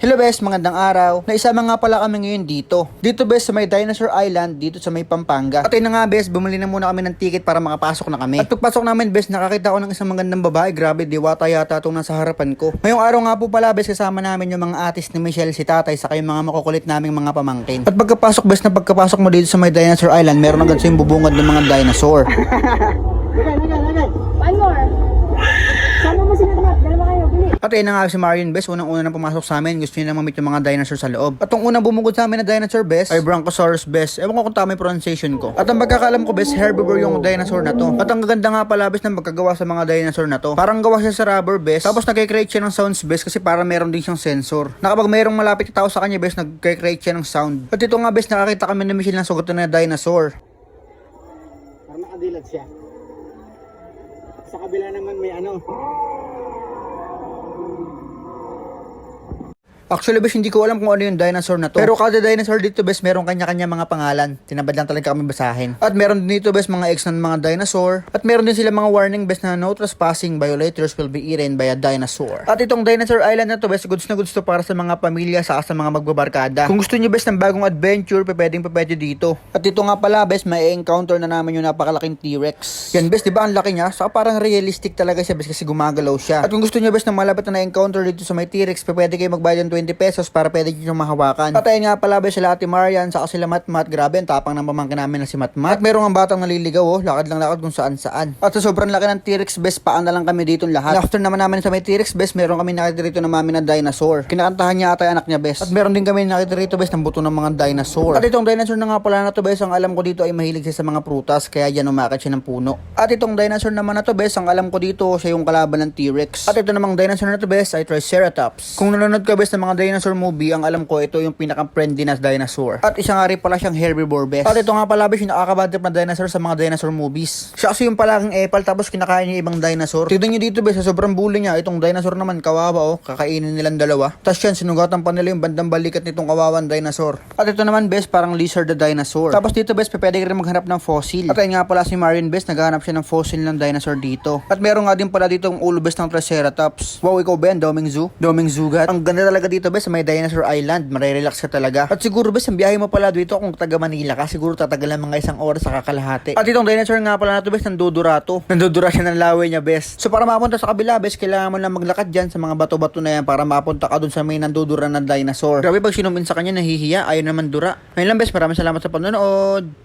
Hello bes, magandang araw. Naisama nga pala kami ngayon dito. Dito bes sa may Dinosaur Island, dito sa may Pampanga. At ayun na nga bes, bumili na muna kami ng ticket para makapasok na kami. At pagpasok namin bes, nakakita ko ng isang magandang babae. Grabe, diwata yata itong nasa harapan ko. Ngayong araw nga po pala bes, kasama namin yung mga artist ni Michelle, si tatay, saka yung mga makukulit naming mga pamangkin. At pagkapasok bes, na pagkapasok mo dito sa may Dinosaur Island, meron agad yung bubungad ng mga dinosaur. Agad. One more. Sama mo sila lahat. Dalawa kayo. Bili. At ayun na nga si Marion bes, unang-una na pumasok sa amin. Gusto niya na mamit yung mga dinosaur sa loob. At yung unang bumugod sa amin na dinosaur bes ay Bronchosaurus bes. Ewan ko kung tama yung pronunciation ko. At ang pagkakaalam ko bes, herbivore yung dinosaur na to. At ang gaganda nga pala bes ng pagkagawa sa mga dinosaur na to. Parang gawa siya sa rubber bes. Tapos nag-create siya ng sounds bes kasi para meron din siyang sensor. Na kapag mayroong malapit na tao sa kanya bes, nag-create siya ng sound. At ito nga bes, nakakita kami na Michelle ng sugatan na dinosaur. Parang nakadilat siya. Sa kabila naman may ano. Actually bes, hindi ko alam kung ano yung dinosaur na to. Pero kada dinosaur dito bes, meron kanya-kanya mga pangalan. Tinabad lang talaga kami basahin. At meron din dito bes mga eggs ng mga dinosaur. At meron din sila mga warning bes na no trespassing, violators will be eaten by a dinosaur. At itong Dinosaur Island na to bes, goods na goods to para sa mga pamilya saka sa mga magbabarkada. Kung gusto niyo bes ng bagong adventure, pwede dito. At ito nga pala bes, may encounter na namin yung napakalaking T-Rex. Yan bes, di ba ang laki niya? Saka parang realistic talaga siya bes kasi gumagalaw siya. At kung gusto niyo bes ng malapit na encounter dito sa may T-Rex, pwede kayo magbayad ng 20 pesos para pwede nyo mahawakan. At ayun nga pala bes, sila Ate Marian saka sila Matmat. Grabe, ang tapang ng pamangkin namin na si Matmat. At merong ang batang naliligaw oh, lakad lang lakad kung saan saan. At sa sobrang laki ng T-Rex bes, paan na lang kami dito lahat. After naman namin sa may T-Rex bes, meron kami nakita rito na mami na dinosaur. Kinakantahan niya ata yung anak niya bes. At meron din kami nakita rito bes ng buto ng mga dinosaur. At itong dinosaur na nga pala na to bes, ang alam ko dito ay mahilig siya sa mga prutas, kaya yan umakit siya ng puno. At itong dinosaur naman na to bes, ang alam ko dito siya yung kalaban ng T-Rex. At ito namang dinosaur na to bes ay Triceratops. Kung nanonood ka bes ng mga dinosaur movie, ang alam ko ito yung pinaka-friendly na dinosaur. At isa nga rin pala siyang herbivore bes. At ito nga pala bes, yung nakakabad trip na dinosaur sa mga dinosaur movies. Siya kasi yung palaking epal tapos kinakain niya ibang dinosaur. Tignan niyo dito bes, sa sobrang bully niya, itong dinosaur naman kawawa oh, kakainin nilang dalawa. Tapos yan, sinugatan pa nila yung bandang balikat nitong kawawan dinosaur. At ito naman bes, parang lizard the dinosaur. Tapos dito bes, pwede ka rin maghanap ng fossil. At ayun nga pala si Marion bes, naghahanap siya ng fossil ng dinosaur dito. At meron nga din pala dito ang ulo bes ng Triceratops. Wow, ikaw ba yan? Doming zoo? Doming Zugat. Ang ganda talaga dito bes, sa may Dinosaur Island. Marirelax ka talaga. At siguro bes, ang biyahe mo pala dito kung taga Manila ka, siguro tatagal ng mga isang oras sa kakalahati. At itong dinosaur nga pala na to bes, nandudurato. Nandudura siya ng laway niya bes. So para mapunta sa kabila bes, kailangan mo lang maglakad dyan sa mga bato-bato na yan para mapunta ka dun sa may nandudura ng dinosaur. Grabe, pag sinumin sa kanya nahihiya, ayaw naman dura. Ayun lang bes, maraming salamat sa panonood.